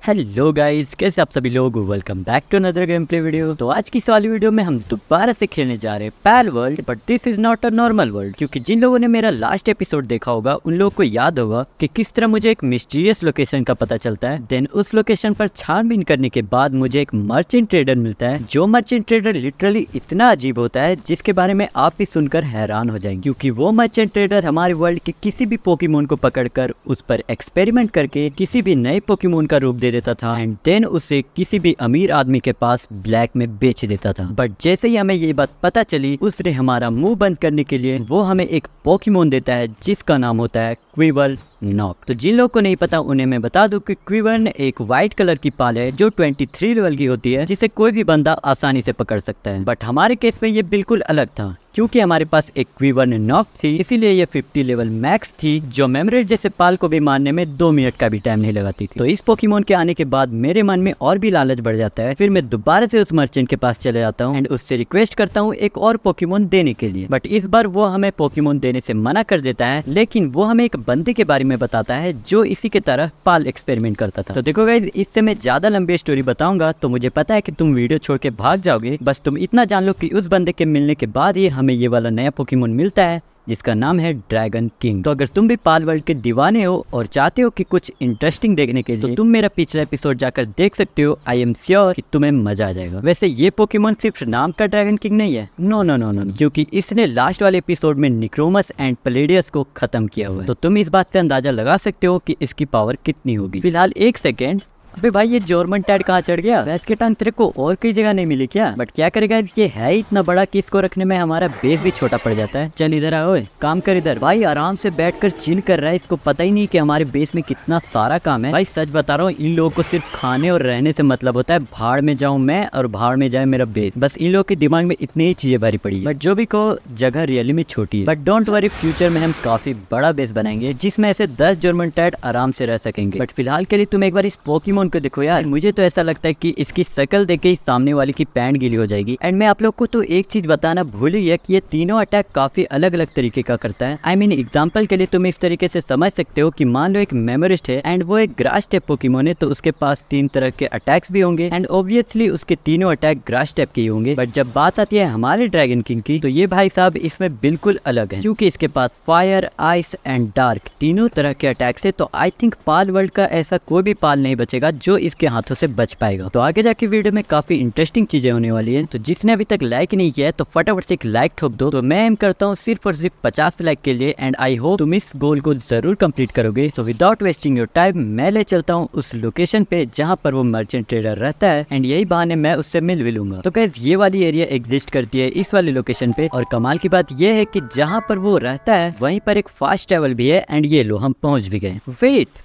Hello guys, कैसे आप सभी लोग। Welcome back to another game play video. तो आज की इस वाली वीडियो में हम दोबारा से खेलने जा रहे हैं parallel world, but this is not a normal world. क्योंकि जिन लोगों ने मेरा लास्ट एपिसोड देखा होगा उन लोगों को याद होगा कि किस तरह मुझे एक मिस्टीरियस लोकेशन का पता चलता है। देन उस लोकेशन पर छानबीन करने के बाद मुझे एक मर्चेंट ट्रेडर मिलता है। जो मर्चेंट ट्रेडर लिटरली इतना अजीब होता है जिसके बारे में आप भी सुनकर हैरान हो जाएंगे। क्योंकि वो मर्चेंट ट्रेडर हमारे वर्ल्ड के किसी भी पोकेमोन को पकड़कर उस पर एक्सपेरिमेंट करके किसी भी नए पोकेमोन का रूप दे देता था एंड देन उसे किसी भी अमीर आदमी के पास ब्लैक में बेच देता था। बट जैसे ही हमें ये बात पता चली, उसने हमारा मुंह बंद करने के लिए वो हमें एक पोकेमोन देता है जिसका नाम होता है क्विवर्ल नॉक। तो जिन लोगों को नहीं पता उन्हें मैं बता दूं कि क्विवर्न एक व्हाइट कलर की पाल है जो 23 लेवल की होती है, जिसे कोई भी बंदा आसानी से पकड़ सकता है। बट हमारे केस में ये बिल्कुल अलग था। क्योंकि हमारे पास एक क्विवर्न नॉक थी, इसीलिए ये 50 लेवल मैक्स थी, जो मेमोरेट जैसे पाल को भी मारने में 2 मिनट का भी टाइम नहीं लगाती थी। तो इस पोकेमोन के आने के बाद मेरे मन में और भी लालच बढ़ जाता है। फिर मैं दोबारा से उस मर्चेंट के पास चले जाता हूँ एंड उससे रिक्वेस्ट करता हूँ एक और पोकेमोन देने के लिए। बट इस बार वो हमें पोकेमोन देने से मना कर देता है, लेकिन वो हमें एक बंदे के बारे में बताता है जो इसी के तरह पाल एक्सपेरिमेंट करता था। तो देखो गाइस, इससे मैं ज्यादा लंबी स्टोरी बताऊंगा तो मुझे पता है कि तुम वीडियो छोड़ के भाग जाओगे। बस तुम इतना जान लो कि उस बंदे के मिलने के बाद ही हमें ये वाला नया पोकेमोन मिलता है जिसका नाम है ड्रैगन किंग। तो अगर तुम भी पाल वर्ल्ड के दीवाने हो और चाहते हो कि कुछ इंटरेस्टिंग देखने के लिए, तो तुम मेरा पिछला एपिसोड जाकर देख सकते हो। आई एम श्योर कि तुम्हें मजा आ जाएगा। वैसे ये पोकेमोन सिर्फ नाम का ड्रैगन किंग नहीं है, नो नो नो नो, क्योंकि इसने लास्ट वाले एपिसोड में निक्रोमस एंड प्लेडियस को खत्म किया हुआ है। तो तुम इस बात से अंदाजा लगा सकते हो कि इसकी पावर कितनी होगी। फिलहाल एक सेकेंड, अबे भाई ये जोरमनटैड कहाँ चढ़ गया? वैसे के टांग तेरे को और कोई जगह नहीं मिली क्या? बट क्या करेगा, ये है इतना बड़ा कि इसको रखने में हमारा बेस भी छोटा पड़ जाता है। चल इधर आओ, काम कर इधर। भाई आराम से बैठकर चिल कर रहा है, इसको पता ही नहीं कि हमारे बेस में कितना सारा काम है। भाई सच बता रहा हूँ, इन लोगों को सिर्फ खाने और रहने से मतलब होता है। भाड़ में जाऊँ मैं और भाड़ में जाए मेरा बेस। बस इन लोगों के दिमाग में इतनी ही चीजें भरी पड़ी है। बट जो भी कहो, जगह रियली में छोटी है। बट डोंट वरी, फ्यूचर में हम काफी बड़ा बेस बनाएंगे जिसमें ऐसे 10 जोरमनटैड आराम से रह सकेंगे। बट फिलहाल के लिए तुम एक बार इस पोकेमोन को देखो यार। मुझे तो ऐसा लगता है कि इसकी शक्ल देख के ही सामने वाले की पैंट गीली हो जाएगी। एंड मैं आप लोग को तो एक चीज बताना भूल ही है कि ये तीनों अटैक काफी अलग अलग तरीके का करता है। आई मीन एग्जांपल के लिए तुम इस तरीके से समझ सकते हो कि मान लो एक मेमोरिस्ट है एंड वो एक ग्रास टाइप पोकेमोन है, तो उसके पास 3 तरह के अटैक्स भी होंगे एंड ऑब्वियसली उसके तीनों अटैक ग्रास टाइप के ही होंगे। बट जब बात आती है हमारे ड्रैगन किंग की, तो ये भाई साहब इसमें बिल्कुल अलग है, क्योंकि इसके पास फायर, आइस एंड डार्क तीनों तरह के अटैक्स है। तो आई थिंक पाल वर्ल्ड का ऐसा कोई भी पाल नहीं बचेगा जो इसके हाथों से बच पाएगा। तो आगे जाके वीडियो में काफी इंटरेस्टिंग चीजें होने वाली है। तो जिसने अभी तक लाइक नहीं किया है तो फटाफट से एक लाइक ठोक दो। तो मैं एम करता हूँ सिर्फ और सिर्फ 50 लाइक के लिए एंड आई होप तुम इस गोल को जरूर कंप्लीट करोगे। तो विदाउट वेस्टिंग योर टाइम मैं ले चलता हूँ उस लोकेशन पे जहाँ पर वो मर्चेंट ट्रेडर रहता है एंड यही बहाने मैं उससे मिल भी लूंगा। तो गाइस, ये वाली एरिया एग्जिस्ट करती है इस वाले लोकेशन पे, और कमाल की बात ये है कि जहाँ पर वो रहता है वहीं पर एक फास्ट ट्रेवल भी है एंड ये लो हम पहुंच भी गए। वेट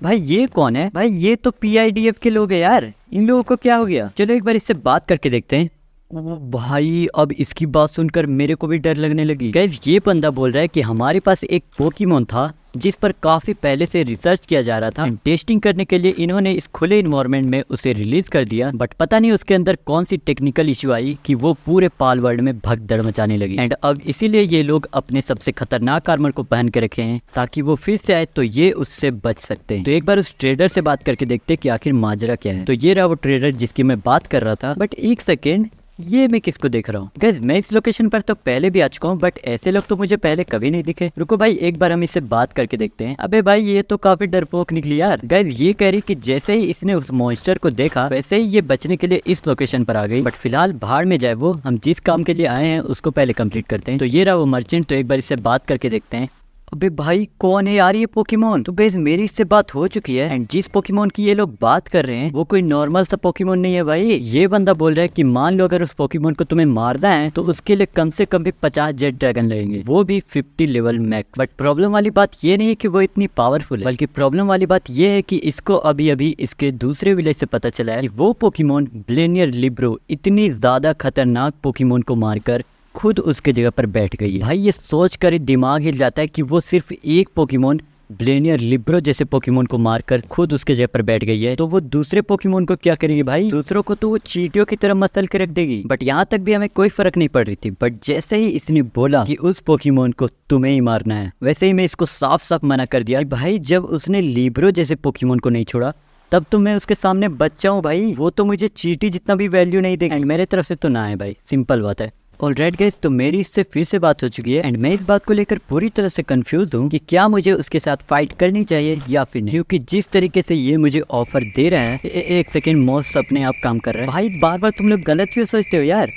भाई, ये कौन है? भाई ये तो PIDF के लोग हैं यार। इन लोगों को क्या हो गया? चलो एक बार इससे बात करके देखते हैं। ओ भाई, अब इसकी बात सुनकर मेरे को भी डर लगने लगी। गाइस, ये बंदा बोल रहा है कि हमारे पास एक पोकेमोन था जिस पर काफी पहले से रिसर्च किया जा रहा था। टेस्टिंग करने के लिए इन्होंने इस खुले इन्वायरमेंट में उसे रिलीज कर दिया। बट पता नहीं उसके अंदर कौन सी टेक्निकल इशू आई कि वो पूरे पाल वर्ल्ड में भगदड़ मचाने लगी। एंड अब इसीलिए ये लोग अपने सबसे खतरनाक आर्मर को पहन के रखे हैं ताकि वो फिर से आए तो ये उससे बच सकते हैं। तो एक बार उस ट्रेडर से बात करके देखते कि आखिर माजरा क्या है। तो ये रहा वो ट्रेडर जिसकी मैं बात कर रहा था। बट एक सेकेंड, ये मैं किसको देख रहा हूँ? गाइस, मैं इस लोकेशन पर तो पहले भी आ चुका हूँ, बट ऐसे लोग तो मुझे पहले कभी नहीं दिखे। रुको भाई, एक बार हम इससे बात करके देखते हैं। अबे भाई, ये तो काफी डरपोक निकली यार। गाइस, ये कह रही कि जैसे ही इसने उस मॉन्स्टर को देखा वैसे ही ये बचने के लिए इस लोकेशन पर आ गई। बट फिलहाल भाड़ में जाए वो, हम जिस काम के लिए आए हैं उसको पहले कंप्लीट करते हैं। तो ये रहा वो मर्चेंट, तो एक बार इससे बात करके देखते हैं। अबे भाई, कौन है यार ये पोकेमोन? तो गाइस, मेरी इससे बात हो चुकी है एंड जिस पोकेमोन की ये लोग बात कर रहे हैं वो कोई नॉर्मल सा पोकेमोन नहीं है भाई। ये बंदा बोल रहा है कि मान लो अगर उस पोकेमोन को तुम्हें मारना है तो उसके लिए कम से कम भी 50 जेट ड्रैगन लगेंगे, वो भी 50 लेवल मैक्स। बट प्रॉब्लम वाली बात ये नहीं है कि वो इतनी पावरफुल है, बल्कि प्रॉब्लम वाली बात ये है कि इसको अभी अभी इसके दूसरे विलेज से पता चला है कि वो पोकेमोन ब्लेनियर लिब्रो इतनी ज्यादा खतरनाक पोकेमोन को मारकर खुद उसके जगह पर बैठ गई है। भाई ये सोच कर ही दिमाग हिल जाता है कि वो सिर्फ एक पोकेमोन ब्लेनियर लिब्रो जैसे पोकेमोन को मारकर खुद उसके जगह पर बैठ गई है, तो वो दूसरे पोकेमोन को क्या करेगी भाई? दूसरों को तो वो चींटियों की तरह मसल के रख देगी। बट यहाँ तक भी हमें कोई फर्क नहीं पड़ रही थी। बट जैसे ही इसने बोला कि उस पोकेमोन को तुम्हें ही मारना है, वैसे ही मैं इसको साफ साफ मना कर दिया। भाई जब उसने लिब्रो जैसे पोकेमोन को नहीं छोड़ा तब तो मैं उसके सामने बच्चा हूँ भाई, वो तो मुझे चींटी जितना भी वैल्यू नहीं देगा एंड मेरे तरफ से तो ना है भाई, सिंपल बात है। ऑलराइट गाइस, तो मेरी इससे फिर से बात हो चुकी है एंड मैं इस बात को लेकर पूरी तरह से कंफ्यूज हूँ कि क्या मुझे उसके साथ फाइट करनी चाहिए या फिर नहीं, क्योंकि जिस तरीके से ये मुझे ऑफर दे रहा है, एक सेकेंड मॉस अपने आप काम कर रहा है भाई, बार बार तुम लोग गलत क्यों सोचते हो यार।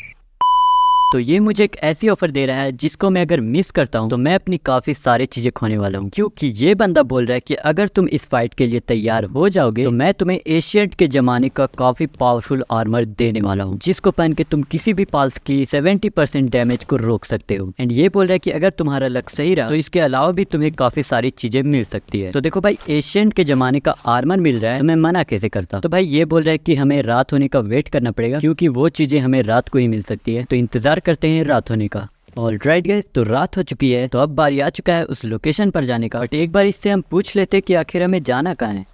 तो ये मुझे एक ऐसी ऑफर दे रहा है जिसको मैं अगर मिस करता हूँ तो मैं अपनी काफी सारी चीजें खोने वाला हूँ, क्योंकि ये बंदा बोल रहा है कि अगर तुम इस फाइट के लिए तैयार हो जाओगे तो मैं तुम्हें एशियंट के जमाने का काफी पावरफुल आर्मर देने वाला हूँ, जिसको पहन के तुम किसी भी पाल्स की 70% डैमेज को रोक सकते हो। एंड ये बोल रहा है कि अगर तुम्हारा लक सही रहा तो इसके अलावा भी तुम्हें काफी सारी चीजें मिल सकती है। तो देखो भाई, एशियंट के जमाने का आर्मर मिल रहा है तो मैं मना कैसे करता। तो भाई ये बोल रहा है कि हमें रात होने का वेट करना पड़ेगा, क्योंकि वो चीजें हमें रात को ही मिल सकती है, तो इंतजार करते हैं रात होने का। ऑलराइट गाइस, तो रात हो चुकी है, तो अब बारी आ चुका है उस लोकेशन पर जाने का। बट एक बार इससे हम पूछ लेते कि आखिर हमें जाना कहाँ है।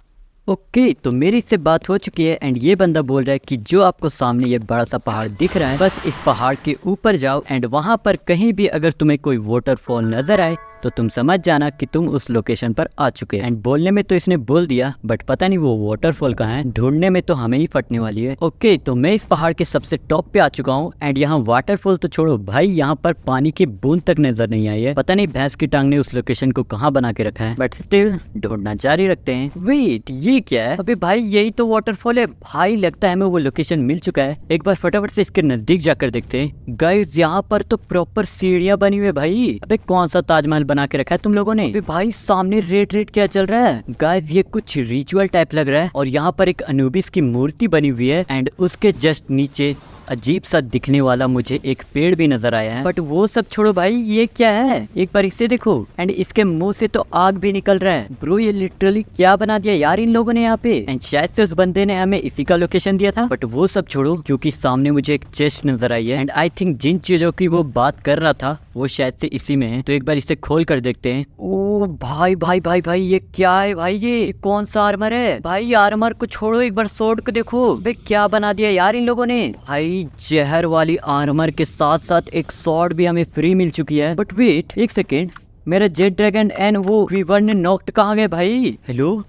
ओके, तो मेरी इससे बात हो चुकी है एंड ये बंदा बोल रहा है कि जो आपको सामने ये बड़ा सा पहाड़ दिख रहा है, बस इस पहाड़ के ऊपर जाओ एंड वहां पर कहीं भी अगर तुम्हें कोई वाटरफॉल नजर आए तो तुम समझ जाना कि तुम उस लोकेशन पर आ चुके हैं। एंड बोलने में तो इसने बोल दिया, बट पता नहीं वो वाटरफॉल कहाँ है, ढूंढने में तो हमें ही फटने वाली है। ओके, तो मैं इस पहाड़ के सबसे टॉप पे आ चुका हूँ एंड यहाँ वाटरफॉल तो छोड़ो भाई, यहाँ पर पानी की बूंद तक नजर नहीं आई है। पता नहीं भैंस की टांग ने उस लोकेशन को कहाँ बना के रखा है, बट स्टिल ढूंढना जारी रखते हैं। वेट, ये क्या है? अबे भाई, यही तो वाटरफॉल है भाई, लगता है हमें वो लोकेशन मिल चुका है। एक बार फटाफट से इसके नजदीक जाकर देखते हैं। गाइस, यहाँ पर तो प्रॉपर सीढ़ियां बनी हुई है भाई। अबे कौन सा ताजमहल बना के रखा है तुम लोगों ने? अबे भाई, सामने रेड रेड क्या चल रहा है? गाइस, ये कुछ रिचुअल टाइप लग रहा है और यहाँ पर एक अनुबिस की मूर्ति बनी हुई है एंड उसके जस्ट नीचे अजीब सा दिखने वाला मुझे एक पेड़ भी नजर आया है। बट वो सब छोड़ो भाई, ये क्या है? एक बार इसे देखो एंड इसके मुंह से तो आग भी निकल रहा है। ब्रो, ये लिटरली क्या बना दिया यार इन लोगों ने यहाँ पे। एंड शायद से उस बंदे ने हमें इसी का लोकेशन दिया था, बट वो सब छोड़ो, क्योंकि सामने मुझे एक चेस्ट नजर आई है एंड आई थिंक जिन चीजों की वो बात कर रहा था वो शायद से इसी में है। तो एक बार इसे खोल कर देखते हैं। ओ भाई भाई भाई भाई, ये क्या है भाई? ये कौन सा आर्मर है भाई? आर्मर को छोड़ो, एक बार स्वॉर्ड को देखो। भाई क्या बना दिया यार इन लोगों ने। भाई, जहर वाली आर्मर के साथ साथ एक स्वॉर्ड भी हमें फ्री मिल चुकी है। बट वेट, एक सेकेंड, मेरा जेट ड्रैगन एंड वो वीवर ने नॉक्ड कहाँ गए भाई? हेलो,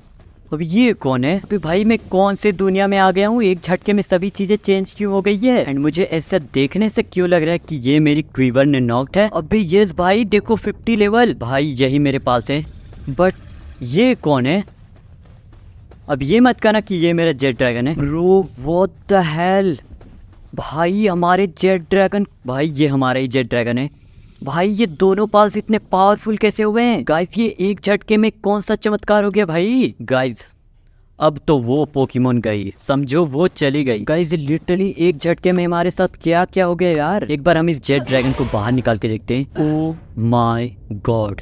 अभी ये कौन है? अभी भाई, मैं कौन से दुनिया में आ गया हूँ? एक झटके में सभी चीजें चेंज क्यों हो गई है? एंड मुझे ऐसा देखने से क्यों लग रहा है कि ये मेरी क्वीवर ने नॉक्ड है? अभी यस भाई, देखो 50 लेवल भाई, यही मेरे पास है। बट ये कौन है? अब ये मत कहना कि ये मेरा जेट ड्रैगन है। ब्रो, व्हाट द हेल भाई, हमारे जेट ड्रैगन, भाई ये हमारा ही जेट ड्रैगन है भाई। ये दोनों पाल्स इतने पावरफुल कैसे हुए हैं गाइस? ये एक झटके में कौन सा चमत्कार हो गया भाई? गाइस, अब तो वो पोकेमोन गई, समझो वो चली गई। गाइस, लिटरली एक झटके में हमारे साथ क्या क्या हो गया यार। एक बार हम इस जेट ड्रैगन को बाहर निकाल के देखते हैं। ओ माय गॉड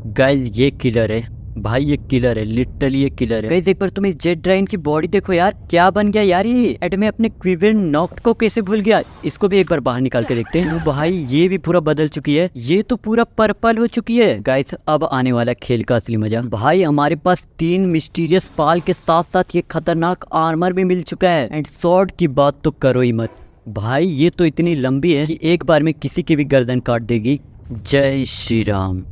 गाइस, ये किलर है भाई, ये किलर है, लिटरली ये किलर है। गाइस, एक बार तुम इस जेट ड्रैगन की बॉडी देखो यार, क्या बन गया यार ये। एंड मैं अपने क्वीवर नॉक्ड को कैसे भूल गया? इसको भी एक बार बाहर निकाल के देखते हैं। भाई, ये भी पूरा बदल चुकी है, ये तो पूरा पर्पल हो चुकी है। गाइस, अब आने वाला खेल का असली मजा। भाई, हमारे पास 3 मिस्टीरियस पाल के साथ साथ ये खतरनाक आर्मर भी मिल चुका है। एंड स्वॉर्ड की बात तो करो ही मत भाई, ये तो इतनी लंबी है कि एक बार में किसी की भी गर्दन काट देगी। जय श्री राम।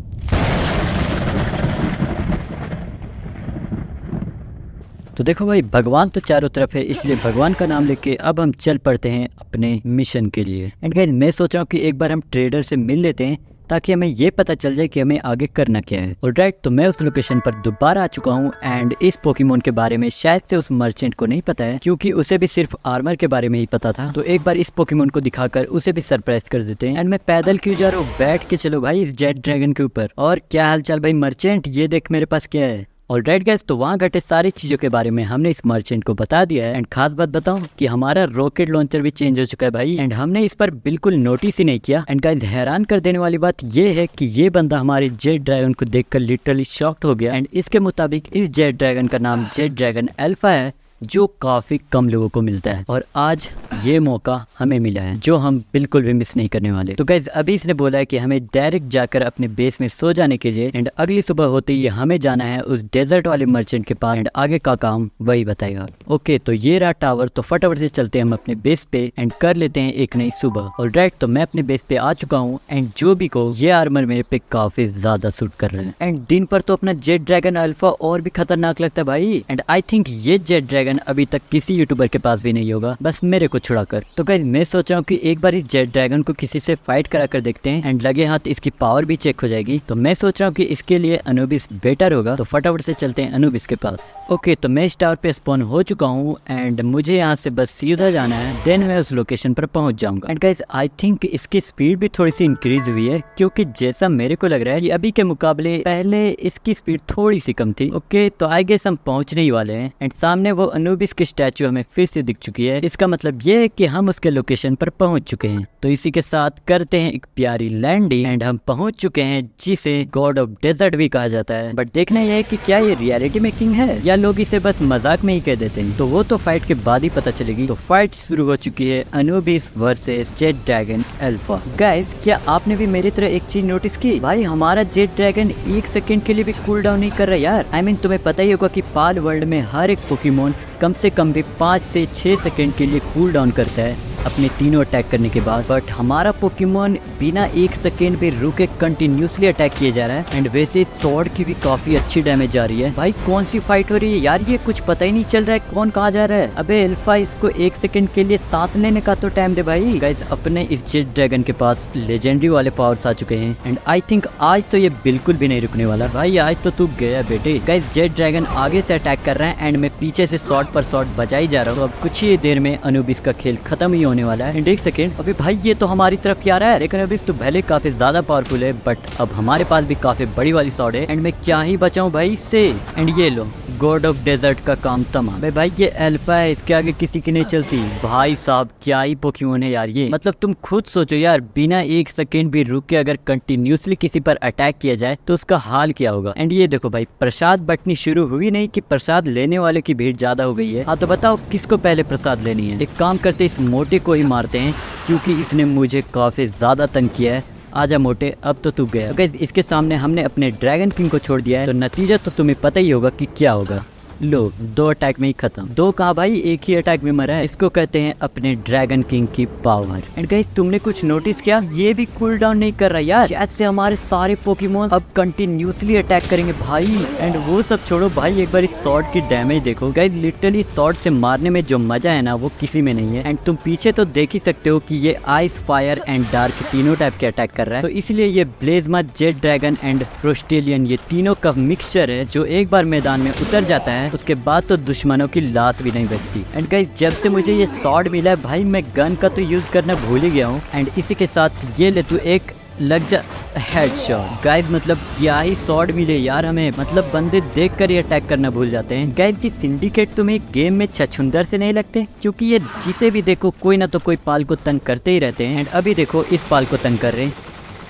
तो देखो भाई, भगवान तो चारों तरफ है, इसलिए भगवान का नाम लेके अब हम चल पड़ते हैं अपने मिशन के लिए। एंड गाइस, मैं सोच रहा हूँ कि एक बार हम ट्रेडर से मिल लेते हैं ताकि हमें ये पता चल जाए कि हमें आगे करना क्या है। ऑलराइट, तो मैं उस लोकेशन पर दोबारा आ चुका हूँ एंड इस पोकेमोन के बारे में शायद से उस मर्चेंट को नहीं पता है, क्योंकि उसे भी सिर्फ आर्मर के बारे में ही पता था। तो एक बार इस पोकेमोन को दिखाकर उसे भी सरप्राइज कर देते हैं। एंड मैं पैदल क्यों जा रहा हूँ, बैठ के चलो भाई इस जेट ड्रैगन के ऊपर। और क्या हालचाल भाई मर्चेंट, ये देख मेरे पास क्या है। ऑलराइट गाइस, तो वहाँ घटे सारी चीज़ों के बारे में हमने इस मर्चेंट को बता दिया है। एंड खास बात बताऊं कि हमारा रॉकेट लॉन्चर भी चेंज हो चुका है भाई, एंड हमने इस पर बिल्कुल नोटिस ही नहीं किया। एंड गाइस, हैरान कर देने वाली बात ये है कि ये बंदा हमारे जेट ड्रैगन को देखकर लिटरली शॉक्ड हो गया। एंड इसके मुताबिक इस जेट ड्रैगन का नाम जेट ड्रैगन अल्फा है जो काफ़ी कम लोगों को मिलता है, और आज ये मौका हमें मिला है जो हम बिल्कुल भी मिस नहीं करने वाले। तो गाइज अभी इसने बोला है कि हमें डायरेक्ट जाकर अपने बेस में सो जाने के लिए, एंड अगली सुबह होते ही हमें जाना है उस डेजर्ट वाले मर्चेंट के पास, एंड आगे का काम वही बताएगा। ओके, तो ये रहा टावर। तो फटाफट से चलते हैं हम अपने बेस पे एंड कर लेते हैं एक नई सुबह। ऑलराइट, तो मैं अपने बेस पे आ चुका हूँ, एंड जो भी को ये आर्मर मेरे पे काफी ज्यादा सूट कर रहे हैं। एंड दिन पर तो अपना जेट ड्रैगन अल्फा और भी खतरनाक लगता है भाई, एंड आई थिंक ये जेट ड्रैगन अभी तक किसी यूट्यूबर के पास भी नहीं होगा, बस मेरे को छुड़ाकर। तो गाइस मैं सोच रहा हूँ कि एक बार इस जेट ड्रैगन को किसी से फाइट करा कर देखते हैं, एंड लगे हाथ इसकी पावर भी चेक हो जाएगी। तो मैं सोच रहा हूँ कि इसके लिए अनुबिस बेटर होगा, तो फटाफट से चलते हैं अनुबिस के पास। ओके, तो मैं इस टावर पे स्पॉन हो चुका हूँ, एंड मुझे यहाँ से बस सीधा जाना है, देन मैं उस लोकेशन पर पहुंच जाऊंगा। एंड गाइस आई थिंक इसकी स्पीड भी थोड़ी सी इंक्रीज हुई है, क्योंकि जैसा मेरे को लग रहा है कि अभी के मुकाबले पहले इसकी स्पीड थोड़ी सी कम थी। ओके, तो आई गेस हम पहुंचने ही वाले हैं, एंड सामने वो अनुबिस की स्टैचू हमें फिर से दिख चुकी है। इसका मतलब ये है कि हम उसके लोकेशन पर पहुंच चुके हैं। तो इसी के साथ करते हैं एक प्यारी लैंडिंग, एंड हम पहुंच चुके हैं जिसे गॉड ऑफ डेजर्ट भी कहा जाता है। बट देखना यह है कि क्या ये रियलिटी में किंग है या लोग इसे बस मजाक में ही कह देते हैं, तो वो तो फाइट के बाद ही पता चलेगी। तो फाइट शुरू हो चुकी है, Anubis versus jet dragon alpha. Guys क्या आपने भी मेरी तरह एक चीज नोटिस की? भाई हमारा जेट ड्रैगन एक सेकंड के लिए भी कूल डाउन नहीं कर रहा यार। आई मीन तुम्हें पता ही होगा कि पाल वर्ल्ड में हर एक पोकेमोन कम से कम भी 5 से 6 सेकंड के लिए कूल डाउन करता है अपने तीनों अटैक करने के बाद, बट हमारा पोकेमोन बिना 1 सेकेंड भी रुके कंटिन्यूसली अटैक किए जा रहा है। एंड वैसे स्वॉर्ड की भी काफी अच्छी डैमेज आ रही है। भाई कौन सी फाइट हो रही है यार, ये कुछ पता ही नहीं चल रहा है कौन कहाँ जा रहा है। अबे अल्फा इसको 1 सेकेंड के लिए सांस लेने का तो टाइम दे भाई। गाइस अपने इस जेट ड्रैगन के पास लेजेंडरी वाले पावर्स आ चुके हैं, एंड आई थिंक आज तो ये बिल्कुल भी नहीं रुकने वाला भाई, आज तो तू गया बेटे। गाइस जेट ड्रैगन आगे से अटैक कर रहा है, एंड मैं पीछे से शॉट पर शॉट बजा ही जा रहा हूँ। अब कुछ ही देर में अनुबिस का खेल खत्म ही होने वाला है। एंड 1 सेकेंड, अभी भाई ये तो हमारी तरफ ही आ रहा है, लेकिन अनुबिस तो भले काफी ज्यादा पावरफुल है, बट अब हमारे पास भी काफी बड़ी वाली शॉट है, एंड मैं क्या ही बचाऊं भाई इससे। एंड ये लो गॉड ऑफ डेजर्ट का काम तमाम। भाई ये अल्फा है, इसके आगे किसी की नहीं चलती। भाई साहब क्या ही पोकेमोन है यार ये, मतलब तुम खुद सोचो यार, बिना 1 सेकेंड भी रुक के अगर कंटिन्यूसली किसी पर अटैक किया जाए तो उसका हाल क्या होगा। एंड ये देखो भाई प्रसाद बटनी शुरू हुई नहीं कि प्रसाद लेने वाले की भीड़ ज्यादा हो गई है। हाँ तो बताओ किसको पहले प्रसाद लेनी है। एक काम करते इस मोटे को ही मारते हैं, क्योंकि इसने मुझे काफी ज्यादा तंग किया है। आजा मोटे, अब तो तू गया। गाइस इसके सामने हमने अपने ड्रैगन किंग को छोड़ दिया है, तो नतीजा तो तुम्हें पता ही होगा कि क्या होगा। लो 2 अटैक में ही खत्म। 2 कहाँ भाई, एक ही अटैक में मरा है। इसको कहते हैं अपने ड्रैगन किंग की पावर। एंड गाइस तुमने कुछ नोटिस किया, ये भी कूल डाउन नहीं कर रहा यार। जैसे हमारे सारे पोकेमोन अब कंटिन्यूसली अटैक करेंगे भाई। एंड वो सब छोड़ो भाई, एक बार इस शॉट की डैमेज देखो। गाइस लिटरली शॉट से मारने में जो मजा है ना वो किसी में नहीं है। एंड तुम पीछे तो देख ही सकते हो कि ये आइस, फायर एंड डार्क तीनों टाइप के अटैक कर रहा है। तो इसलिए ये ब्लेजमा, जेट ड्रैगन एंड फ्रोस्टेलियन ये तीनों का मिक्सचर है, जो एक बार मैदान में उतर जाता है उसके बाद तो दुश्मनों की लाश भी नहीं बचती। एंड गाइस जब से मुझे ये शॉट मिला है भाई, मैं गन का तो यूज करना भूल ही गया हूँ। एंड इसी के साथ ये ले तू एक लग जा हेडशॉट। गाइस मतलब क्या ही शॉट मिले यार हमें, मतलब बंदे देखकर ही अटैक करना भूल जाते हैं। गाइस की सिंडिकेट तुम्हें गेम में छछुंदर से नहीं लगते, क्योंकि ये जिसे भी देखो कोई ना तो कोई पाल को तंग करते ही रहते हैं। एंड अभी देखो इस पाल को तंग कर रहे हैं।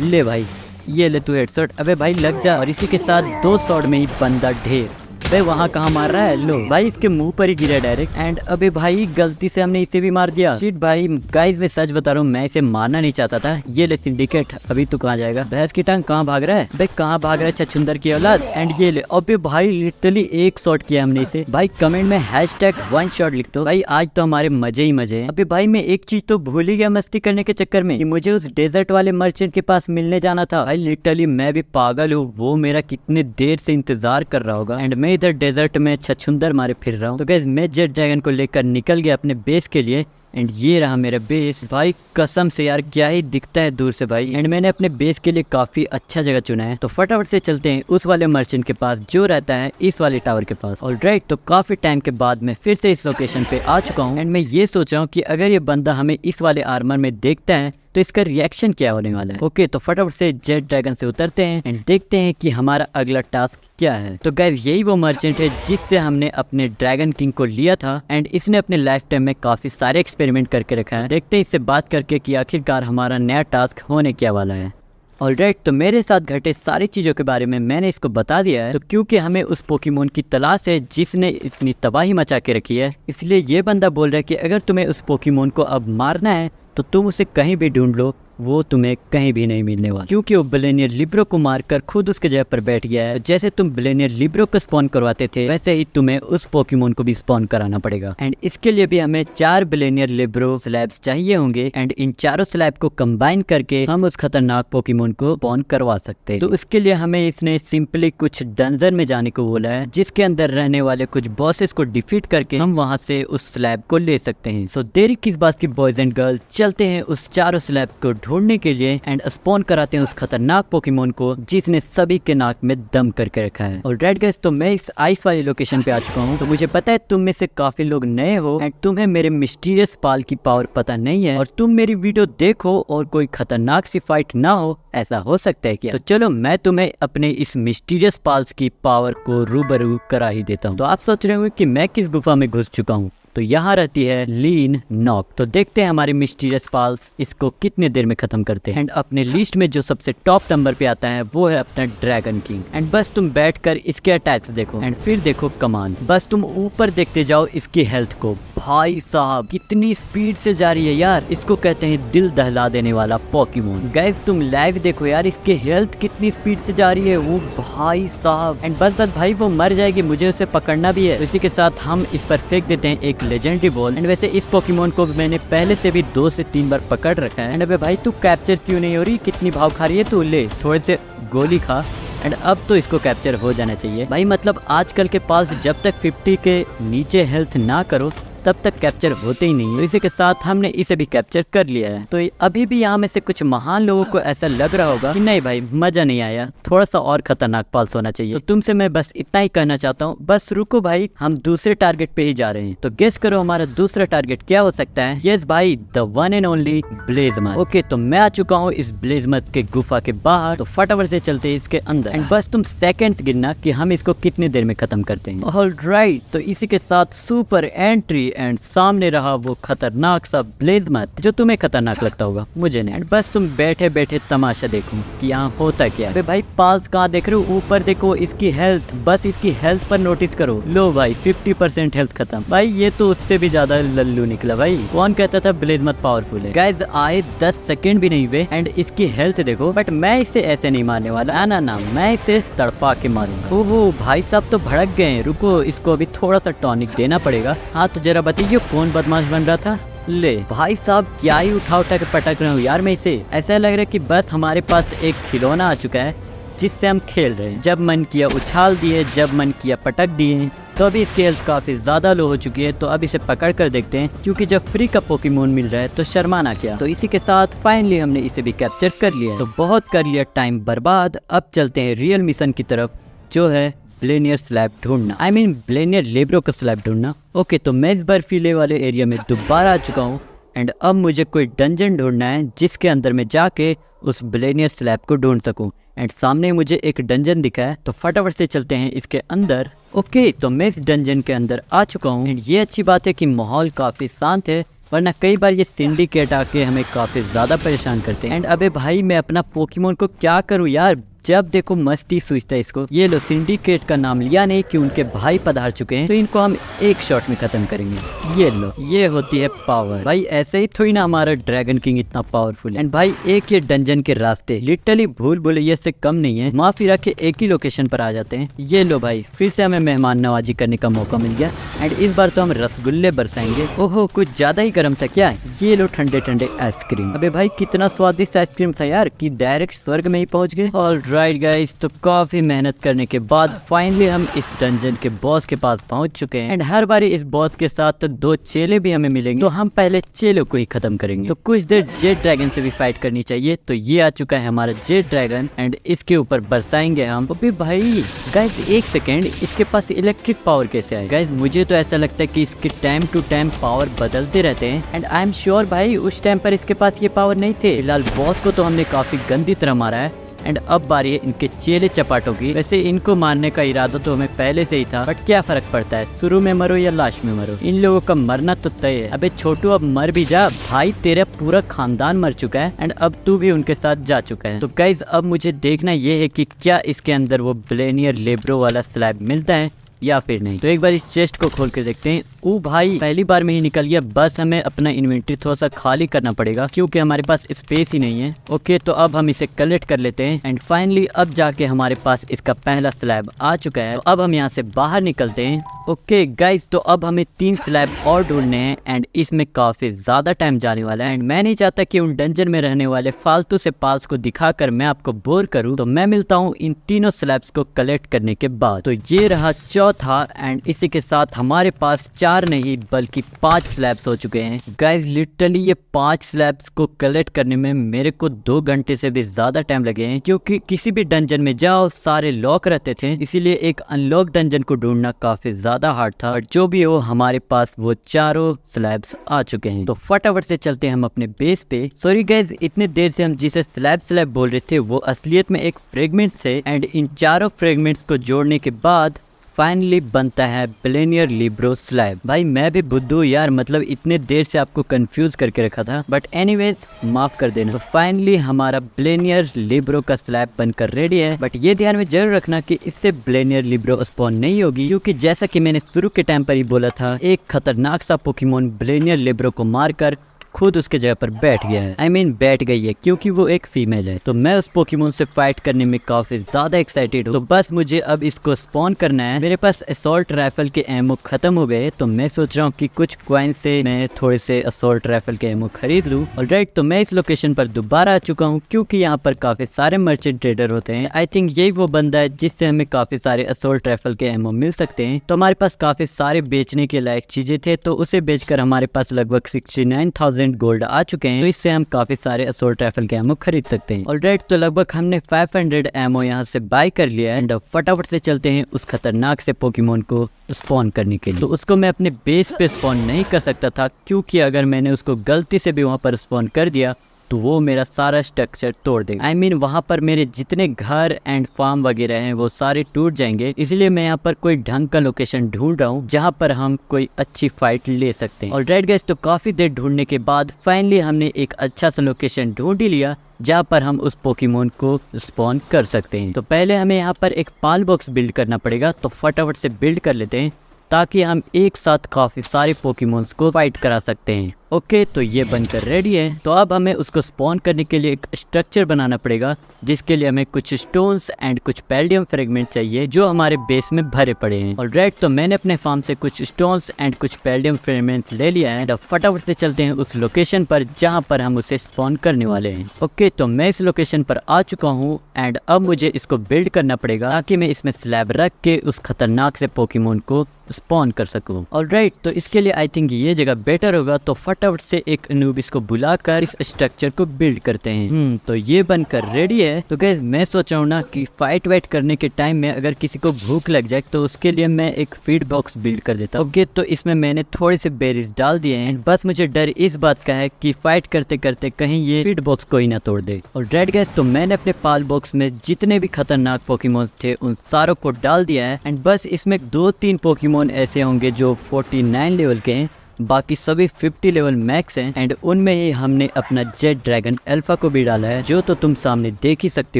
ले भाई ये ले तू हेडशॉट, अबे भाई लग जा। और इसी के साथ 2 शॉट में ही बंदा ढेर। भाई वहाँ कहाँ मार रहा है, लो भाई इसके मुंह पर ही गिरा डायरेक्ट। एंड अबे भाई गलती से हमने इसे भी मार दिया। शिट भाई गाइस मैं सच बता रहा हूँ, मैं इसे मारना नहीं चाहता था। ये ले सिंडिकेट, अभी तू कहाँ जाएगा। भैंस की टांग कहाँ भाग रहा है भाई, कहाँ भाग रहा है छछुंदर की औलाद। एंड ये ले, अबे भाई लिटरली 1 शॉट किया हमने इसे। भाई कमेंट में #1 शॉट लिख दो भाई, आज तो हमारे मजे ही मजे हैं। अबे भाई मैं एक चीज तो भूल ही गया मस्ती करने के चक्कर में, कि मुझे उस डेजर्ट वाले मर्चेंट के पास मिलने जाना था। भाई लिटरली मैं भी पागल हूँ, वो मेरा कितने देर से इंतजार कर रहा होगा। एंड मैं इधर डेजर्ट में छछुंदर मारे फिर रहा हूँ। तो गाइस मैं जेट ड्रैगन को लेकर निकल गया अपने बेस के लिए। एंड ये रहा मेरा बेस। भाई कसम से यार क्या ही दिखता है दूर से भाई। एंड मैंने अपने बेस के लिए काफी अच्छा जगह चुना है, तो फटाफट से चलते हैं उस वाले मर्चेंट के पास जो रहता है इस वाले टावर के पास। ऑलराइट, तो काफी टाइम के बाद मैं फिर से इस लोकेशन पे आ चुका हूँ। एंड मैं ये सोच रहा हूँ कि अगर ये बंदा हमें इस वाले आर्मर में देखता है तो इसका रिएक्शन क्या होने वाला है। ओके, तो फटाफट से जेट ड्रैगन से उतरते हैं एंड देखते हैं कि हमारा अगला टास्क क्या है। तो गाइस यही वो मर्चेंट है जिससे हमने अपने ड्रैगन किंग को लिया था। एंड इसने अपने लाइफ टाइम में काफी सारे एक्सपेरिमेंट करके रखा है। देखते हैं इससे बात करके कि आखिरकार हमारा नया टास्क होने क्या वाला है। ऑलराइट, तो मेरे साथ घटे सारी चीजों के बारे में मैंने इसको बता दिया है। तो क्योंकि हमें उस पोकेमोन की तलाश है जिसने इतनी तबाही मचा के रखी है, इसलिए ये बंदा बोल रहा है कि अगर तुम्हें उस पोकेमोन को अब मारना है तो तुम उसे कहीं भी ढूंढ लो, वो तुम्हें कहीं भी नहीं मिलने वाला, क्योंकि वो बिलियनियर लिब्रो को मारकर खुद उसके जगह पर बैठ गया है। जैसे तुम बिलियनियर लिब्रो को स्पॉन करवाते थे, वैसे ही तुम्हें उस पोकेमोन को भी स्पॉन कराना पड़ेगा। एंड इसके लिए भी हमें 4 बिलियनियर लिब्रो स्लैब्स चाहिए होंगे। एंड इन चारों स्लैब को कंबाइन करके हम उस खतरनाक पोकेमोन को स्पॉन करवा सकते हैं। तो उसके लिए हमें इसने सिंपली कुछ डंजन में जाने को बोला है, जिसके अंदर रहने वाले कुछ बॉसेस को डिफीट करके हम वहां से उस स्लैब को ले सकते हैं। सो देरी किस बात की बॉयज एंड गर्ल्स, चलते हैं उस चारों स्लैब को ढूंढने के लिए एंड स्पॉन कराते हैं उस खतरनाक पोकेमोन को जिसने सभी के नाक में दम करके रखा है। और राइट गाइस, तो मैं इस आइस वाली लोकेशन पे आ चुका हूँ। तो मुझे पता है तुम में से काफी लोग नए हो एंड तुम्हें मेरे मिस्टीरियस पाल की पावर पता नहीं है और तुम मेरी वीडियो देखो और कोई खतरनाक सी फाइट ना हो, ऐसा हो सकता है क्या? तो चलो मैं तुम्हें अपने इस मिस्टीरियस पाल्स की पावर को रूबरू करा ही देता हूँ। तो आप सोच रहे हो कि मैं किस गुफा में घुस चुका हूँ, तो यहाँ रहती है लीन नॉक। तो देखते हैं हमारे मिस्टीरियस पाल्स इसको कितने देर में खत्म करते हैं। एंड अपने लिस्ट में जो सबसे टॉप नंबर पे आता है वो है अपना ड्रैगन किंग। एंड बस तुम बैठकर इसके अटैक्स देखो एंड फिर देखो कमांड, बस तुम ऊपर देखते जाओ इसकी हेल्थ को। भाई साहब कितनी स्पीड से जा रही है यार, इसको कहते हैं दिल दहला देने वाला पोकेमोन। गाइस तुम लाइव देखो यार, इसके हेल्थ कितनी स्पीड से जा रही है वो, भाई साहब। एंड बस भाई वो मर जाएगी, मुझे उसे पकड़ना भी है। तो इसी के साथ हम इस पर फेंक देते हैं एक लेजेंडरी बॉल। एंड वैसे इस पोकेमोन को मैंने पहले से भी 2 से 3 बार पकड़ रखा है। एंड अबे भाई तू कैप्चर क्यों नहीं हो रही, कितनी भाव खा रही है तू, ले थोड़े से गोली खा। एंड अब तो इसको कैप्चर हो जाना चाहिए भाई, मतलब आजकल के पास जब तक 50 के नीचे हेल्थ ना करो तब तक कैप्चर होते ही नहीं। तो इसी के साथ हमने इसे भी कैप्चर कर लिया है। तो अभी भी यहाँ में से कुछ महान लोगों को ऐसा लग रहा होगा कि नहीं भाई मजा नहीं आया, थोड़ा सा और खतरनाक पाल्स होना चाहिए। तो तुमसे मैं बस इतना ही कहना चाहता हूँ, बस रुको भाई, हम दूसरे टारगेट पे ही जा रहे हैं। तो गेस करो हमारा दूसरा टारगेट क्या हो सकता है? यस भाई, द वन एंड ओनली ब्लेजमथ। ओके, तो मैं आ चुका हूँ इस ब्लेजमथ के गुफा के बाहर। तो फटाफट से चलते हैं इसके अंदर एंड बस तुम सेकंड्स गिनना कि हम इसको कितने देर में खत्म करते हैं। ऑलराइट, तो इसी के साथ सुपर एंट्री एंड सामने रहा वो खतरनाक सा ब्लेजमथ जो तुम्हें खतरनाक लगता होगा, मुझे नहीं। एंड बस तुम बैठे बैठे तमाशा देखो कि यहाँ होता क्या है। भाई पाल्स कहाँ देख रहे हो, ऊपर देखो इसकी हेल्थ, बस इसकी हेल्थ पर नोटिस करो। लो भाई 50% हेल्थ खत्म। भाई ये तो उससे भी ज्यादा लल्लू निकला भाई। कौन कहता था ब्लेजमथ पावरफुल है? गाइस आए 10 सेकंड भी नहीं हुए एंड इसकी हेल्थ देखो। बट मैं इसे ऐसे नहीं मारने वाला, ना ना, मैं इसे तड़पा के मारूंगा। ओहो भाई साहब तो भड़क गए, रुको इसको अभी थोड़ा सा टॉनिक देना पड़ेगा। हाँ तो जरा बताइए कौन बदमाश बन रहा था? ले भाई साहब क्या ही उठा उठा के पटक रहे हो यार मैं इसे। ऐसा लग रहा है कि बस हमारे पास एक खिलौना आ चुका है जिससे हम खेल रहे हैं। जब मन किया उछाल दिए, जब मन किया पटक दिए। तो अभी इसकी हेल्थ काफी ज्यादा लो हो चुकी है, तो अब इसे पकड़ कर देखते हैं, क्योंकि जब फ्री का पोकेमोन मिल रहा है तो शर्माना क्या। तो इसी के साथ फाइनली हमने इसे भी कैप्चर कर लिया। तो बहुत कर लिया टाइम बर्बाद, अब चलते हैं रियल मिशन की तरफ, जो है ब्लेनियर स्लैब ढूंढना। आई मीन ब्लेनियर लिब्रो का स्लैब ढूंढना। ओके, तो मैं इस बर्फीले वाले एरिया में दोबारा आ चुका हूँ एंड अब मुझे कोई डंजन ढूंढना है जिसके अंदर मैं जाके उस ब्लेनियर स्लैब को ढूंढ सकूं। एंड सामने मुझे एक डंजन दिखा है, तो फटाफट से चलते हैं इसके अंदर। ओके, तो मैं इस डंजन के अंदर आ चुका हूँ एंड ये अच्छी बात है कि माहौल काफी शांत है, वरना कई बार ये सिंडिकेट आके हमें काफी ज्यादा परेशान करते हैं। एंड अबे भाई मैं अपना पोकेमोन को क्या करूँ यार, जब देखो मस्ती सूझता है इसको। ये लो, सिंडिकेट का नाम लिया नहीं कि उनके भाई पधार चुके हैं, तो इनको हम एक शॉट में खत्म करेंगे। ये लो, ये होती है पावर। भाई ऐसे ही थोड़ी ना हमारा ड्रैगन किंग इतना पावरफुल है। एंड भाई एक ये डंजन के रास्ते लिटरली भूल भुलैया से कम नहीं है, माफी रखे एक ही लोकेशन पर आ जाते हैं। ये लो भाई, फिर से हमें मेहमान नवाजी करने का मौका मिल गया एंड इस बार तो हम रसगुल्ले बरसाएंगे। ओहो कुछ ज्यादा ही गर्म था क्या? ये लो ठंडे ठंडे आइसक्रीम। अबे भाई कितना स्वादिष्ट आइसक्रीम था यार कि डायरेक्ट स्वर्ग में ही पहुंच गए। ऑलराइट गाइस, तो काफी मेहनत करने के बाद फाइनली हम इस डंजन के बॉस के पास पहुंच चुके हैं एंड हर बारी इस बॉस के साथ 2 चेले भी हमें मिलेंगे, तो हम पहले चेलों को ही खत्म करेंगे। तो कुछ देर जेट ड्रैगन से भी फाइट करनी चाहिए। तो ये आ चुका है हमारा जेट ड्रैगन एंड इसके ऊपर बरसाएंगे हम। अबे भाई गाइस एक सेकेंड, इसके पास इलेक्ट्रिक पावर कैसे आए? गाइस मुझे तो ऐसा लगता है कि इसके टाइम टू टाइम पावर बदलते रहते हैं एंड आई एम श्योर भाई उस टाइम पर इसके पास ये पावर नहीं थे। फिलहाल बॉस को तो हमने काफी गंदी तरह मारा है एंड अब बारी है इनके चेले चपाटों की। वैसे इनको मारने का इरादा तो हमें पहले से ही था, बट क्या फर्क पड़ता है, शुरू में मरो या लास्ट में मरो, इन लोगों का मरना तो तय है। अबे छोटू अब मर भी जा भाई, तेरा पूरा खानदान मर चुका है एंड अब तू भी उनके साथ जा चुका है। तो गाइज अब मुझे देखना ये है कि क्या इसके अंदर वो ब्लेनियर लेब्रो वाला स्लैब मिलता है या फिर नहीं। तो एक बार इस चेस्ट को खोल के देखते हैं। ओ भाई पहली बार में ही निकल गया, बस हमें अपना इन्वेंटरी थोड़ा सा खाली करना पड़ेगा क्योंकि हमारे पास स्पेस ही नहीं है। ओके तो अब हम इसे कलेक्ट कर लेते हैं एंड फाइनली अब जाके हमारे पास इसका पहला स्लैब आ चुका है। तो अब हम यहाँ से बाहर निकलते हैं। ओके गाइज तो अब हमें 3 स्लैब और ढूंढने हैं एंड इसमें काफी ज्यादा टाइम जाने वाला है एंड मैं नहीं चाहता कि उन डंजन में रहने वाले फालतू से पाल्स को दिखाकर मैं आपको बोर करूं। तो मैं मिलता हूं इन तीनों स्लैब्स को कलेक्ट करने के बाद। तो ये रहा चौथा एंड इसी के साथ हमारे पास 4 नहीं बल्कि 5 स्लैब्स हो चुके हैं। गाइज लिटरली ये 5 स्लैब्स को कलेक्ट करने में मेरे को 2 घंटे से भी ज्यादा टाइम लगे हैं क्योंकि किसी भी डंजन में जाओ सारे लॉक रहते थे, इसीलिए एक अनलॉक डंजन को ढूंढना काफी ज्यादा हार्ड था। और जो भी हो हमारे पास वो चारों स्लैब्स आ चुके हैं। तो फटाफट से चलते हैं हम अपने बेस पे। सॉरी गाइज इतने देर से हम जिसे स्लैब बोल रहे थे वो असलियत में एक फ्रेगमेंट से एंड इन चारों फ्रेगमेंट्स को जोड़ने के बाद फाइनली बनता है ब्लेनियर लिब्रो स्लैब। भाई मैं भी बुद्धू यार, मतलब इतने देर से आपको कंफ्यूज करके रखा था, बट एनीवेज माफ कर देना। तो फाइनली हमारा ब्लेनियर लिब्रो का स्लैब बनकर रेडी है। बट ये ध्यान में जरूर रखना कि इससे ब्लेनियर लिब्रो स्पॉन नहीं होगी क्योंकि जैसा कि मैंने शुरू के टाइम पर ही बोला था, एक खतरनाक सा पोकेमोन ब्लेनियर लिब्रो को मारकर खुद उसके जगह पर बैठ गया है। I mean, बैठ गई है क्योंकि वो एक फीमेल है। तो मैं उस पोकेमोन से फाइट करने में काफी ज्यादा एक्साइटेड हूँ। तो बस मुझे अब इसको स्पॉन करना है। मेरे पास असॉल्ट राइफल के एमो खत्म हो गए तो मैं सोच रहा हूँ कि कुछ कॉइन से मैं थोड़े से असॉल्ट राइफल के एमो खरीद लूँ। ऑलराइट तो मैं इस लोकेशन पर दोबारा आ चुका हूँ क्योंकि यहाँ पर काफी सारे मर्चेंट ट्रेडर होते हैं। आई थिंक यही वो बंदा है जिससे हमें काफी सारे असॉल्ट राइफल के एमो मिल सकते हैं। तो हमारे पास काफी सारे बेचने के लायक चीजें थे तो उसे बेचकर हमारे पास लगभग 69,000 गोल्ड आ चुके हैं। तो इससे हम काफी सारे असॉल्ट राइफल के एमो खरीद सकते हैं। ऑलराइट तो लगभग हमने 500 एमो यहाँ से बाय कर लिया है एंड फटाफट से चलते हैं उस खतरनाक से पोकेमोन को स्पॉन करने के लिए। तो उसको मैं अपने बेस पे स्पॉन नहीं कर सकता था क्योंकि अगर मैंने उसको गलती से भी वहाँ पर स्पॉन कर दिया तो वो मेरा सारा स्ट्रक्चर तोड़ देगा। आई मीन वहाँ पर मेरे जितने घर एंड फार्म वगैरह हैं वो सारे टूट जाएंगे। इसलिए मैं यहाँ पर कोई ढंग का लोकेशन ढूंढ रहा हूँ जहाँ पर हम कोई अच्छी फाइट ले सकते हैं। ऑलराइट गाइस तो काफी देर ढूंढने के बाद फाइनली हमने एक अच्छा सा लोकेशन ढूंढ ही लिया जहाँ पर हम उस पोकेमोन को स्पॉन कर सकते हैं। तो पहले हमें यहाँ पर एक पाल बॉक्स बिल्ड करना पड़ेगा। तो फटाफट से बिल्ड कर लेते हैं ताकि हम एक साथ काफी सारे पोकेमोन्स को फाइट करा सकते हैं। ओके तो ये बनकर रेडी है। तो अब हमें उसको स्पॉन करने के लिए एक स्ट्रक्चर बनाना पड़ेगा जिसके लिए हमें कुछ स्टोन्स एंड कुछ पैल्डियम फ्रेगमेंट चाहिए जो हमारे बेस में भरे पड़े हैं। ऑलराइट तो मैंने अपने फार्म से कुछ स्टोन्स एंड कुछ पैल्डियम फ्रेगमेंट्स ले लिया है। अब फटाफट से चलते हैं उस लोकेशन पर जहाँ पर हम उसे स्पॉन करने वाले हैं। ओके तो मैं इस लोकेशन पर आ चुका हूँ एंड अब मुझे इसको बिल्ड करना पड़ेगा ताकि मैं इसमें स्लैब रख के उस खतरनाक से पोकेमोन को स्पॉन कर सकूं। ऑलराइट तो इसके लिए आई थिंक ये जगह बेटर होगा। तो फटाफट से एक अनूबिस को बुलाकर इस स्ट्रक्चर को बिल्ड करते हैं। तो ये बनकर रेडी है। तो गाइस मैं सोच रहा हूँ ना कि फाइट वाइट करने के टाइम में अगर किसी को भूख लग जाए तो उसके लिए मैं एक फीड बॉक्स बिल्ड कर देता हूँ। ओके तो इसमें मैंने थोड़े से बेरीज डाल दिए हैं। बस मुझे डर इस बात का है कि फाइट करते करते कहीं ये फीड बॉक्स कोई ना तोड़ दे। और रेड गाइस तो मैंने अपने पाल बॉक्स में जितने भी खतरनाक पोकेमोन थे उन सारों को डाल दिया है एंड बस इसमें 2-3 पोकेमोन ऐसे होंगे जो 49 लेवल के हैं, बाकी सभी 50 लेवल मैक्स हैं एंड उनमें ही हमने अपना जेट ड्रैगन अल्फा को भी डाला है जो तो तुम सामने देख ही सकते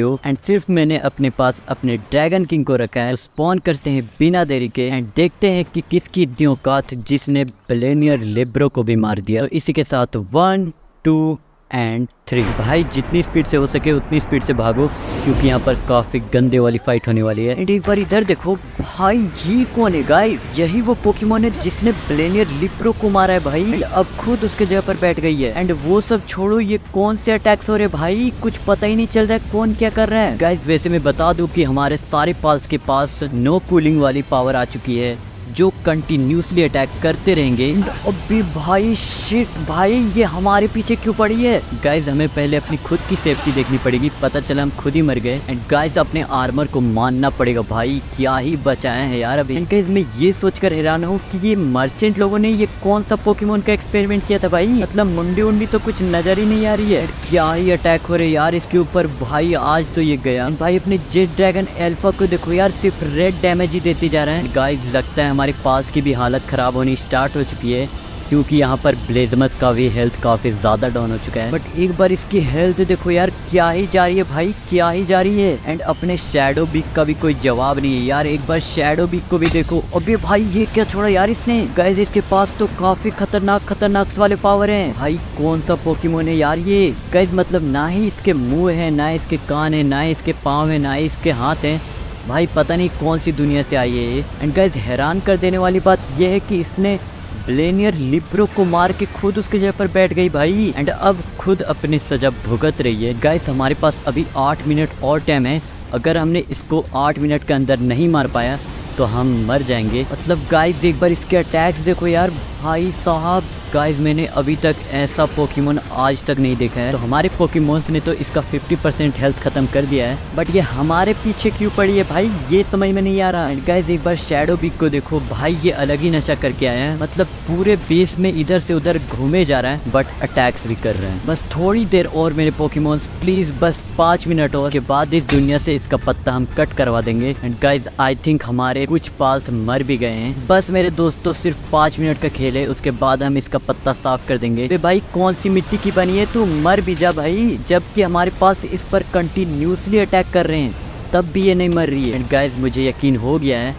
हो। एंड सिर्फ मैंने अपने पास अपने ड्रैगन किंग को रखा है। स्पॉन करते हैं बिना देरी के एंड देखते हैं कि किसकी इतनी औकात जिसने ब्लेनियर लिब्रो को भी मार दिया। तो इसी के साथ 1, 2 एंड 3। भाई जितनी स्पीड से हो सके उतनी स्पीड से भागो क्योंकि यहाँ पर काफी गंदे वाली फाइट होने वाली है। एंड एक बार इधर देखो भाई, ये कौन है गाइस? यही वो पोकेमोन है जिसने ब्लेनियर लिब्रो को मारा है भाई। अब खुद उसके जगह पर बैठ गई है। एंड वो सब छोड़ो, ये कौन से अटैक्स हो रहे भाई, कुछ पता ही नहीं चल रहा है कौन क्या कर रहा है। गाइस वैसे मैं बता दूं कि हमारे सारे पाल्स के पास नो कूलिंग वाली पावर आ चुकी है जो कंटिन्यूसली अटैक करते रहेंगे। अभी भाई शिट भाई, ये हमारे पीछे क्यों पड़ी है? गाइज हमें पहले अपनी खुद की सेफ्टी देखनी पड़ेगी। पता चला हम खुद ही मर गए। एंड गाइज अपने आर्मर को मानना पड़ेगा भाई, क्या ही बचाए हैं यार अभी। एंड गाइज मैं ये सोचकर हैरान हूँ कि ये मर्चेंट लोगों ने ये कौन सा पोकेमोन का एक्सपेरिमेंट किया था भाई। मतलब मुंडी उंडी तो कुछ नजर ही नहीं आ रही है। क्या ही अटैक हो रहे यार इसके ऊपर भाई। आज तो ये गया भाई। अपने जेट ड्रैगन एल्फा को देखो यार, सिर्फ रेड डैमेज ही देते जा रहे हैं। गाइज लगता है हमारे पास की भी हालत खराब होनी स्टार्ट हो चुकी है, क्योंकि यहाँ पर ब्लेजमत का भी हेल्थ काफ़ी ज़्यादा डाउन हो चुका है। बट एक बार इसकी हेल्थ देखो यार, क्या ही जा रही है भाई, क्या ही जा रही है। एंड अपने शैडो बीक का भी कोई जवाब नहीं है यार। एक बार शैडो बीक को भी देखो। अबे भाई ये क्या छोड़ा यार इसने। गाइस इसके पास तो काफ़ी खतरनाक वाले पावर हैं भाई। कौन सा पोकेमोन है यार ये। गाइस मतलब ना ही इसके मुँह है, ना इसके कान है, ना इसके पाँव है, ना इसके हाथ हैं भाई। पता नहीं कौन सी दुनिया से आई है ये। एंड गाइस हैरान कर देने वाली बात यह है कि इसने ब्लेनियर लिब्रो को मार के खुद उसके जगह पर बैठ गई भाई। एंड अब खुद अपनी सजा भुगत रही है। गाइस हमारे पास अभी 8 मिनट और टाइम है। अगर हमने इसको 8 मिनट के अंदर नहीं मार पाया तो हम मर जाएंगे। मतलब गाइस एक बार इसके अटैक्स देखो यार भाई साहब। गाइस मैंने अभी तक ऐसा पोकेमोन आज तक नहीं देखा है। तो हमारे पोकेमोन्स ने तो इसका 50% हेल्थ खत्म कर दिया है, बट ये हमारे पीछे क्यों पड़ी है भाई, ये समझ में नहीं आ रहा। एंड गाइस एक बार शैडो बीक को देखो भाई, ये अलग ही नशा करके आया है। मतलब पूरे बेस में इधर से उधर घूमे जा रहा है, बट अटैक्स भी कर रहे हैं। बस थोड़ी देर और मेरे पोकेमोन्स प्लीज, बस 5 मिनट और के बाद इस दुनिया से इसका पत्ता हम कट करवा देंगे। एंड गाइस आई थिंक हमारे कुछ पाल्स मर भी गए हैं। बस मेरे दोस्तों सिर्फ 5 मिनट का खेल है, उसके बाद हम इसका पत्ता साफ कर देंगे। तो भाई कौन सी मिट्टी की बनी है, तू मर भी जा भाई। जबकि हमारे पास इस पर कंटिन्यूसली अटैक कर रहे हैं, तब भी ये नहीं मर रही है। एंड गाइस मुझे यकीन हो गया है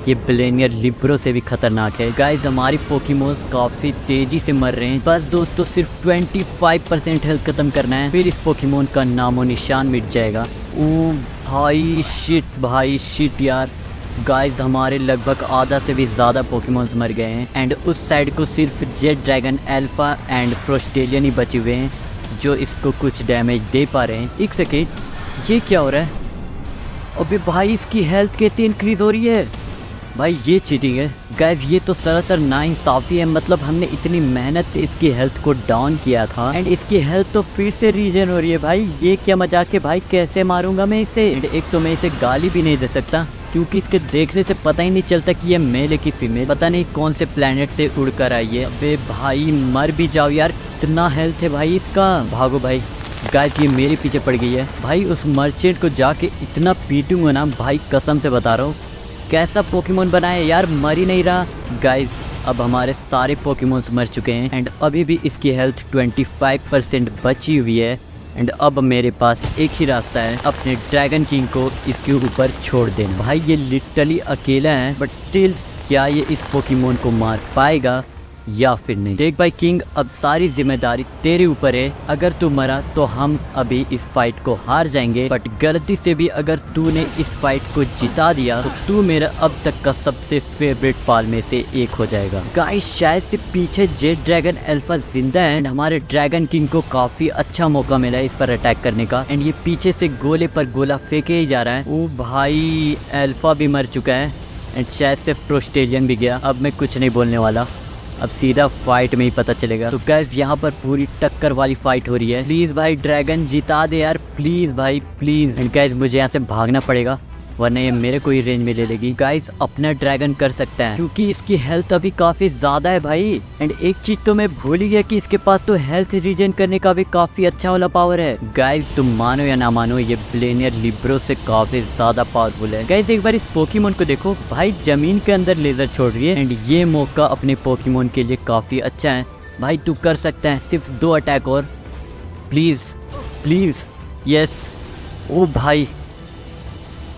ये ब्लेनियर लिब्रो से भी खतरनाक है। गाइस हमारी पोकेमोन्स काफ़ी तेज़ी से मर रहे हैं। बस दोस्तों सिर्फ 25% हेल्थ खत्म करना है, फिर इस पोकेमोन का नामो निशान मिट जाएगा। ओ भाई शिट यार। गाइस हमारे लगभग आधा से भी ज़्यादा पोकेमोन्स मर गए हैं। एंड उस साइड को सिर्फ जेट ड्रैगन एल्फा एंड फ्रोस्टेलियन ही बचे हुए हैं, जो इसको कुछ डैमेज दे पा रहे हैं। एक सेकेंड, ये क्या हो रहा है? अबे भाई इसकी हेल्थ कैसे इंक्रीज़ हो रही है भाई, ये चीटिंग है। गाइस ये तो सरासर नाइंसाफ़ी है। मतलब हमने इतनी मेहनत से इसकी हेल्थ को डाउन किया था, एंड इसकी हेल्थ तो फिर से रीजन हो रही है भाई। ये क्या मजाक है भाई, कैसे मारूंगा मैं इसे। एक तो मैं इसे गाली भी नहीं दे सकता, क्योंकि इसके देखने से पता ही नहीं चलता कि ये मेल है कि फीमेल। पता नहीं कौन से प्लेनेट से उड़ कर आई है। अबे भाई मर भी जाओ यार, इतना हेल्थ है भाई इसका। भागो भाई। गाइस ये मेरे पीछे पड़ गई है भाई। उस मर्चेंट को जाके इतना पीटूंगा ना भाई, कसम से बता रहा हूँ। कैसा पोकेमोन बना है यार, मर ही नहीं रहा। गाइस अब हमारे सारे पोकेमोन्स मर चुके हैं, एंड अभी भी इसकी हेल्थ 25% बची हुई है। एंड अब मेरे पास एक ही रास्ता है, अपने ड्रैगन किंग को इसके ऊपर छोड़ देना। भाई ये लिटरली अकेला है, बट स्टिल क्या ये इस पोकेमोन को मार पाएगा या फिर नहीं। देख भाई किंग, अब सारी जिम्मेदारी तेरे ऊपर है। अगर तू मरा तो हम अभी इस फाइट को हार जाएंगे, बट गलती से भी अगर तूने इस फाइट को जिता दिया तो तू मेरा अब तक का सबसे फेवरेट पाल में से एक हो जाएगा। गाइस शायद से पीछे जेट ड्रैगन अल्फा जिंदा है, एंड हमारे ड्रैगन किंग को काफी अच्छा मौका मिला है इस पर अटैक करने का। एंड ये पीछे से गोले पर गोला फेंके ही जा रहा है। ओ भाई अल्फा भी मर चुका है, एंड शायद से फ्रोस्टेलियन भी गया। अब मैं कुछ नहीं बोलने वाला, अब सीधा फाइट में ही पता चलेगा। तो गाइस यहाँ पर पूरी टक्कर वाली फाइट हो रही है। प्लीज भाई ड्रैगन जिता दे यार, प्लीज भाई प्लीज। एंड गाइस मुझे यहाँ से भागना पड़ेगा, वरना ये मेरे को ही रेंज में ले लेगी। गाइस अपना ड्रैगन कर सकता है, क्योंकि इसकी हेल्थ अभी काफी ज्यादा है भाई। एंड एक चीज तो मैं भूल ही गया कि इसके पास तो हेल्थ रीजन करने का भी काफी अच्छा वाला पावर है। गाइस तुम मानो या ना मानो, ये ब्लेनियर लिब्रो से काफी ज्यादा पावरफुल है। गाइस एक बार इस पोकेमोन को देखो भाई, जमीन के अंदर लेजर छोड़ रही है। एंड ये मौका अपने पोकेमोन के लिए काफी अच्छा है भाई। तू कर सकता है, सिर्फ 2 अटैक और, प्लीज प्लीज। यस ओ भाई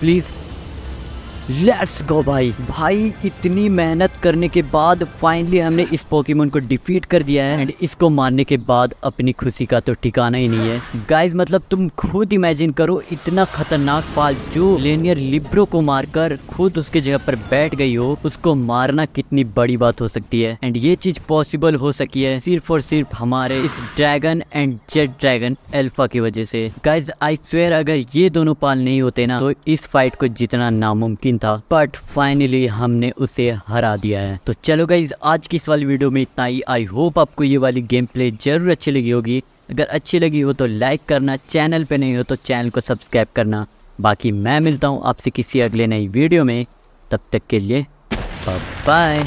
प्लीज, लेट्स गो भाई। भाई इतनी मेहनत करने के बाद फाइनली हमने इस पोकेमोन को डिफीट कर दिया है, एंड इसको मारने के बाद अपनी खुशी का तो ठिकाना ही नहीं है। गाइस मतलब तुम खुद इमेजिन करो, इतना खतरनाक पाल जो ब्लेनियर लिब्रो को मारकर खुद उसके जगह पर बैठ गई हो, उसको मारना कितनी बड़ी बात हो सकती है। एंड ये चीज पॉसिबल हो सकी है सिर्फ और सिर्फ हमारे इस dragon and jet dragon alpha की वजह से। गाइस आई स्वेयर अगर ये दोनों पाल नहीं होते ना, तो इस फाइट को जीतना नामुमकिन था, बट फाइनली हमने उसे हरा दिया है। तो चलो गाइज, आज की इस वाली वीडियो में इतना ही। आई होप आपको ये वाली गेम प्ले जरूर अच्छी लगी होगी। अगर अच्छी लगी हो तो लाइक करना, चैनल पे नहीं हो तो चैनल को सब्सक्राइब करना। बाकी मैं मिलता हूँ आपसे किसी अगले नई वीडियो में, तब तक के लिए बाय बाय।